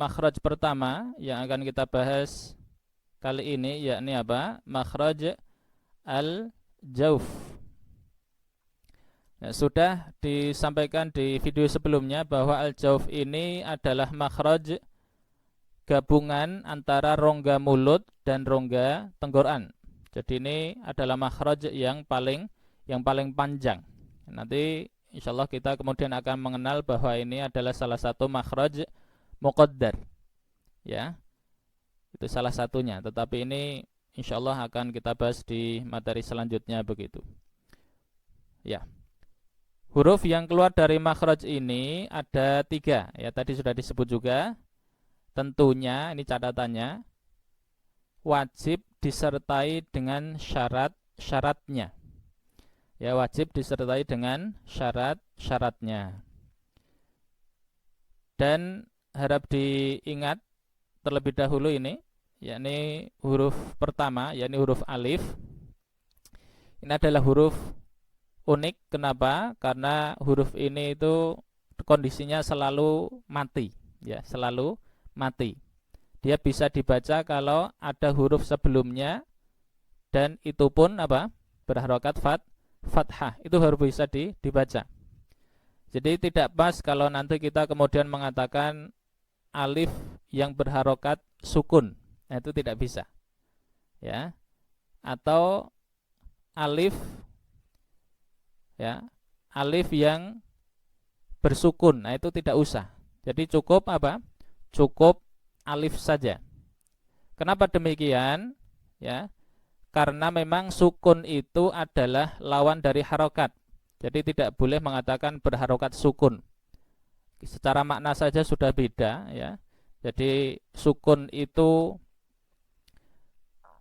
makhraj pertama yang akan kita bahas kali ini, yakni apa? Makhraj al-jauf. Nah, sudah disampaikan di video sebelumnya bahwa al-jauf ini adalah makhraj gabungan antara rongga mulut dan rongga tenggorokan. Jadi ini adalah makhraj yang paling panjang. Nanti insyaallah kita kemudian akan mengenal bahwa ini adalah salah satu makhraj muqaddar. Ya. Itu salah satunya, tetapi ini insyaallah akan kita bahas di materi selanjutnya begitu. Ya. Huruf yang keluar dari makhraj ini ada 3, ya tadi sudah disebut juga. Tentunya ini catatannya wajib disertai dengan syarat-syaratnya. Ya, wajib disertai dengan syarat-syaratnya. Dan harap diingat terlebih dahulu ini, yakni huruf pertama, yakni huruf alif. Ini adalah huruf unik. Kenapa? Karena huruf ini itu kondisinya selalu mati, ya, selalu mati. Dia bisa dibaca kalau ada huruf sebelumnya dan itu pun apa? Berharokat fathah. Itu harus bisa dibaca. Jadi tidak pas kalau nanti kita kemudian mengatakan alif yang berharokat sukun. Nah, itu tidak bisa. Ya. Atau alif, ya, alif yang bersukun. Nah, itu tidak usah. Jadi cukup apa? Cukup alif saja. Kenapa demikian? Ya, karena memang sukun itu adalah lawan dari harokat. Jadi tidak boleh mengatakan berharokat sukun. Secara makna saja sudah beda, ya. Jadi sukun itu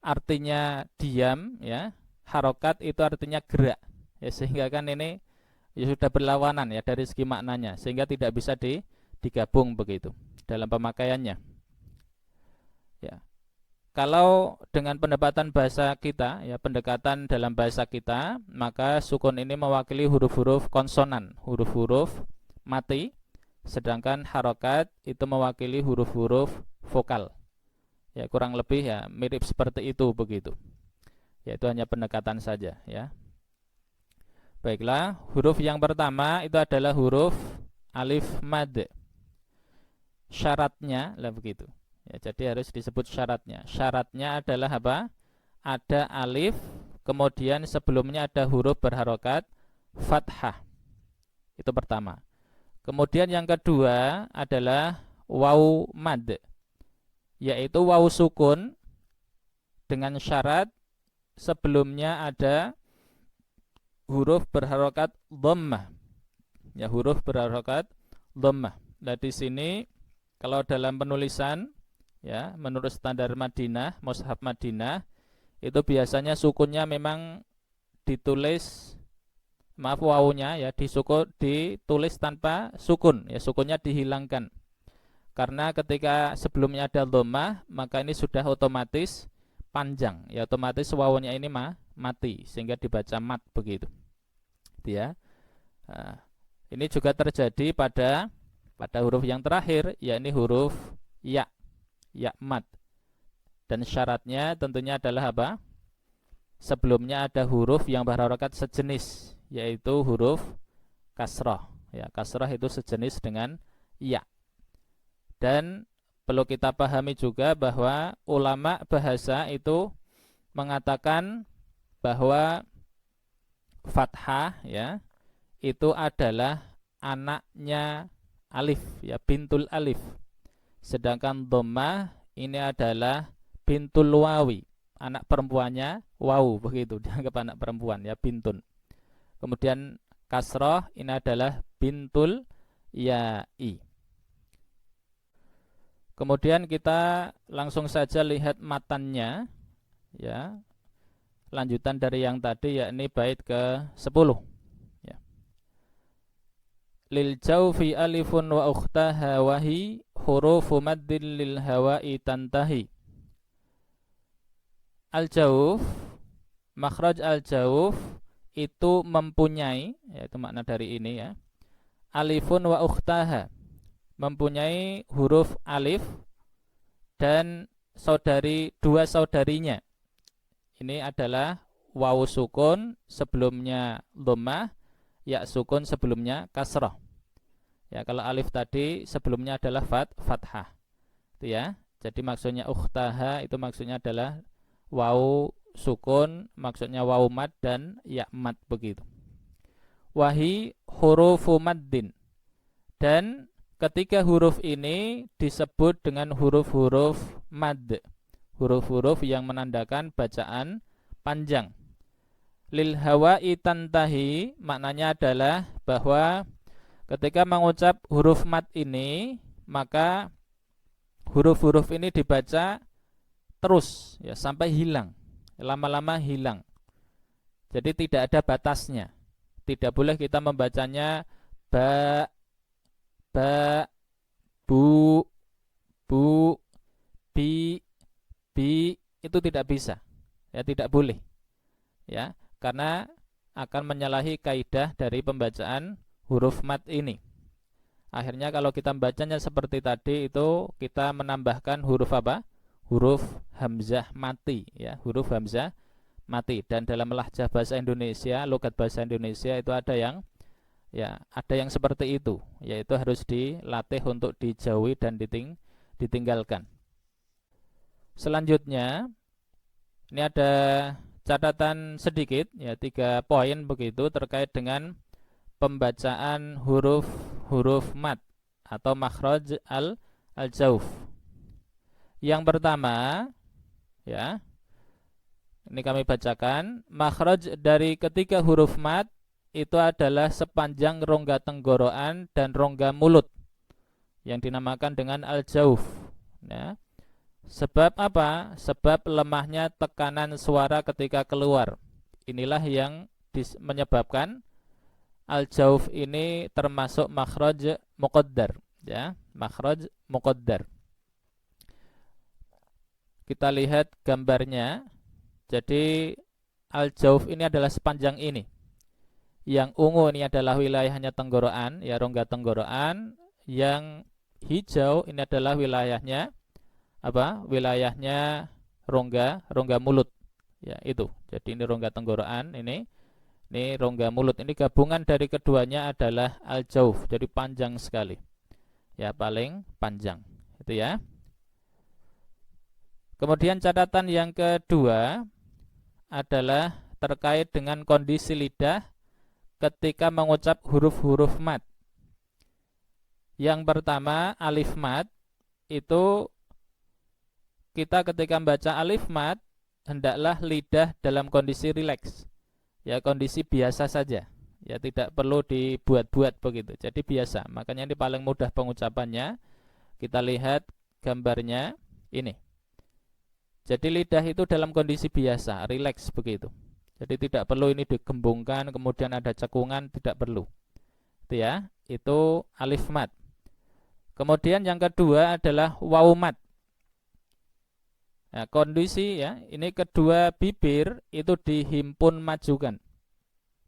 artinya diam, ya. Harokat itu artinya gerak. Ya, sehingga kan ini ya sudah berlawanan ya dari segi maknanya, sehingga tidak bisa digabung begitu dalam pemakaiannya. Ya. Kalau dengan pendekatan bahasa kita, ya pendekatan dalam bahasa kita, maka sukun ini mewakili huruf-huruf konsonan, huruf-huruf mati, sedangkan harokat itu mewakili huruf-huruf vokal. Ya, kurang lebih ya mirip seperti itu begitu. Ya, itu hanya pendekatan saja, ya. Baiklah, huruf yang pertama itu adalah huruf alif mad. Syaratnya lah begitu. Ya, jadi harus disebut syaratnya. Syaratnya adalah apa? Ada alif, kemudian sebelumnya ada huruf berharokat fathah. Itu pertama. Kemudian yang kedua adalah waw mad, yaitu waw sukun dengan syarat sebelumnya ada huruf berharokat dhammah. Ya, huruf berharokat dhammah. Nah, di sini kalau dalam penulisan, ya, menurut standar Madinah, mushaf Madinah, itu biasanya sukunnya memang ditulis, maaf, wawunya ya ditulis tanpa sukun, ya, sukunnya dihilangkan. Karena ketika sebelumnya ada dhammah, maka ini sudah otomatis panjang, ya, otomatis wawunya ini mati sehingga dibaca mat begitu. Ya. Nah, ini juga terjadi pada huruf yang terakhir, yakni huruf ya mat. Dan syaratnya tentunya adalah apa? Sebelumnya ada huruf yang berharokat sejenis, yaitu huruf kasrah. Ya, kasrah itu sejenis dengan ya. Dan perlu kita pahami juga bahwa ulama bahasa itu mengatakan bahwa fathah, ya, itu adalah anaknya alif, ya, bintul alif. Sedangkan dhammah ini adalah bintul wawi, anak perempuannya wawu begitu, dianggap anak perempuan, ya, bintun. Kemudian kasrah ini adalah bintul ya'i. Kemudian kita langsung saja lihat matannya, ya. Lanjutan dari yang tadi, yakni bait ke-10. Lil jawfi alifun wa ukhtaha wahi hurufu maddin lil hawa'i tantahi. Al-jawf, makhraj al-jawf itu mempunyai, yaitu makna dari ini, ya, alifun wa ukhtaha, mempunyai huruf alif dan dua saudarinya. Ini adalah wawu sukun sebelumnya dhammah, ya sukun sebelumnya kasrah. Ya, kalau alif tadi sebelumnya adalah fathah. Itu ya. Jadi maksudnya ukhtaha itu maksudnya adalah wawu sukun, maksudnya wawu mad dan ya mad begitu. Wahi hurufu maddin. Dan ketiga huruf ini disebut dengan huruf-huruf mad. Huruf-huruf yang menandakan bacaan panjang. Lil hawa'i tantahi, maknanya adalah bahwa ketika mengucap huruf mad ini, maka huruf-huruf ini dibaca terus ya sampai hilang, lama-lama hilang. Jadi tidak ada batasnya. Tidak boleh kita membacanya ba, bu, bi, itu tidak bisa. Ya, tidak boleh. Ya, karena akan menyalahi kaidah dari pembacaan huruf mad ini. Akhirnya kalau kita membacanya seperti tadi itu kita menambahkan huruf apa? Huruf hamzah mati ya, huruf hamzah mati. Dan dalam lahjah bahasa Indonesia, logat bahasa Indonesia itu ada yang seperti itu, yaitu harus dilatih untuk dijauhi dan ditinggalkan. Selanjutnya ini ada catatan sedikit ya, 3 poin begitu terkait dengan pembacaan huruf mad atau makhraj al-jauf. Yang pertama ya, ini kami bacakan, makhraj dari ketiga huruf mad itu adalah sepanjang rongga tenggorokan dan rongga mulut yang dinamakan dengan al-jauf ya. Sebab apa? Sebab lemahnya tekanan suara ketika keluar. Inilah yang menyebabkan al-jauf ini termasuk makhraj muqaddar ya, makhraj muqaddar. Kita lihat gambarnya. Jadi al-jauf ini adalah sepanjang ini. Yang ungu ini adalah wilayahnya tenggorokan ya, rongga tenggorokan. Yang hijau ini adalah wilayahnya apa? Wilayahnya rongga mulut. Ya, itu. Jadi ini rongga tenggorokan, ini rongga mulut. Ini gabungan dari keduanya adalah al-jauf. Jadi panjang sekali. Ya, paling panjang. Itu ya. Kemudian catatan yang kedua adalah terkait dengan kondisi lidah ketika mengucap huruf-huruf mad. Yang pertama, alif mad itu kita ketika membaca alif mad hendaklah lidah dalam kondisi rileks. Ya, kondisi biasa saja. Ya, tidak perlu dibuat-buat begitu. Jadi biasa. Makanya ini paling mudah pengucapannya. Kita lihat gambarnya ini. Jadi lidah itu dalam kondisi biasa, rileks begitu. Jadi tidak perlu ini digembungkan, kemudian ada cekungan, tidak perlu. Itu ya, itu alif mad. Kemudian yang kedua adalah wawu mad. Nah, kondisi ya, ini kedua bibir itu dihimpun majukan.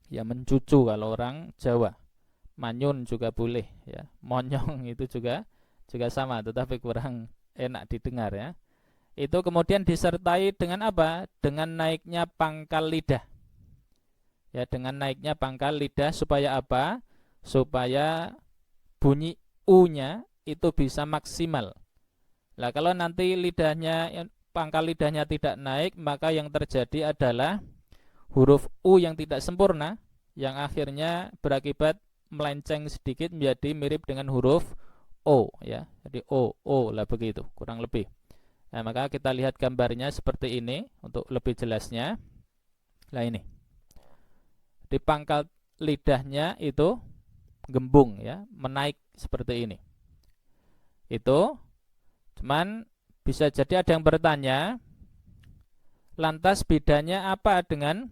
Ya, mencucu kalau orang Jawa. Manyun juga boleh ya. Monyong itu juga sama, tetapi kurang enak didengar ya. Itu kemudian disertai dengan apa? Dengan naiknya pangkal lidah. Ya, dengan naiknya pangkal lidah supaya apa? Supaya bunyi u-nya itu bisa maksimal. Lah kalau nanti pangkal lidahnya tidak naik, maka yang terjadi adalah huruf u yang tidak sempurna, yang akhirnya berakibat melenceng sedikit menjadi mirip dengan huruf o ya. Jadi o lah begitu, kurang lebih. Nah, maka kita lihat gambarnya seperti ini untuk lebih jelasnya. Nah, ini. Di pangkal lidahnya itu gembung ya, menaik seperti ini. Itu cuman bisa jadi ada yang bertanya, lantas bedanya apa dengan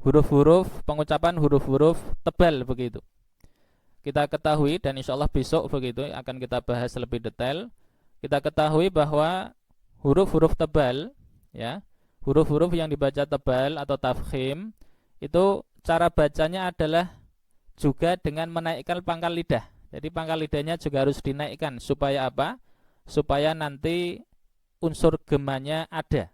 huruf-huruf, pengucapan huruf-huruf tebal begitu. Kita ketahui dan insya Allah besok begitu akan kita bahas lebih detail. Kita ketahui bahwa huruf-huruf tebal ya, huruf-huruf yang dibaca tebal atau tafkhim itu cara bacanya adalah juga dengan menaikkan pangkal lidah. Jadi pangkal lidahnya juga harus dinaikkan supaya apa? Supaya nanti unsur gemanya ada.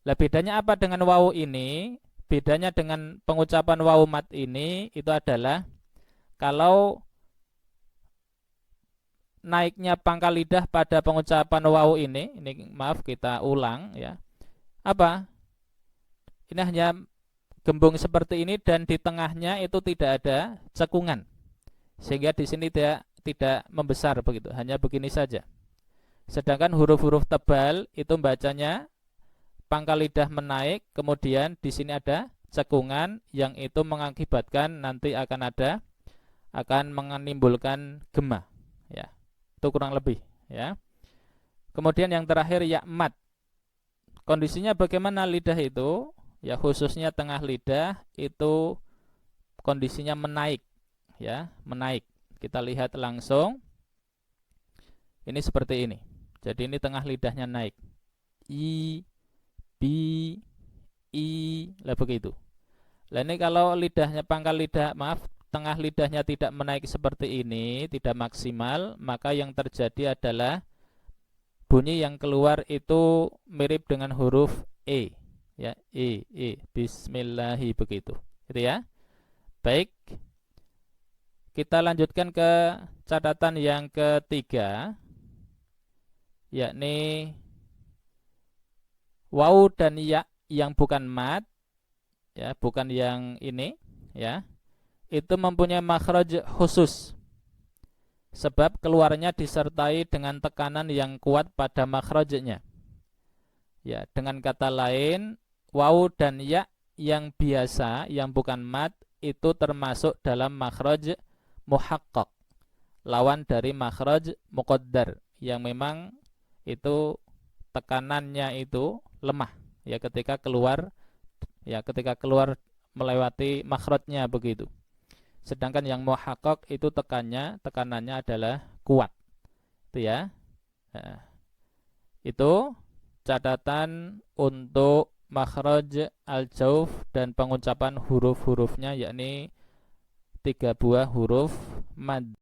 Lah bedanya apa dengan wawu ini? Bedanya dengan pengucapan wawu mat ini itu adalah kalau naiknya pangkal lidah pada pengucapan wawu ini maaf kita ulang ya. Apa? Ini hanya gembung seperti ini dan di tengahnya itu tidak ada cekungan. Sehingga di sini tidak membesar begitu, hanya begini saja. Sedangkan huruf-huruf tebal itu bacanya pangkal lidah menaik, kemudian di sini ada cekungan yang itu mengakibatkan nanti akan menimbulkan gema ya. Itu kurang lebih ya. Kemudian yang terakhir ya mat. Kondisinya bagaimana lidah itu? Ya khususnya tengah lidah itu kondisinya menaik ya, menaik. Kita lihat langsung. Ini seperti ini. Jadi ini tengah lidahnya naik. I, bi, i, lah begitu. Lah ini kalau lidahnya pangkal lidah, maaf, tengah lidahnya tidak menaik seperti ini, tidak maksimal, maka yang terjadi adalah bunyi yang keluar itu mirip dengan huruf e, ya, bismillahi begitu. Gitu ya. Baik. Kita lanjutkan ke catatan yang ketiga, yakni wawu dan ya yang bukan mat, ya, bukan yang ini, ya, itu mempunyai makhraj khusus. Sebab keluarnya disertai dengan tekanan yang kuat pada makhrajnya. Ya, dengan kata lain, wawu dan ya yang biasa, yang bukan mat, itu termasuk dalam makhraj muhaqqaq, lawan dari makhraj muqaddar yang memang itu tekanannya itu lemah ya ketika keluar melewati makhrajnya begitu. Sedangkan yang muhaqqaq itu tekanannya adalah kuat. Itu ya. Nah, itu catatan untuk makhraj al-jauf dan pengucapan huruf-hurufnya, yakni 3 buah huruf mad.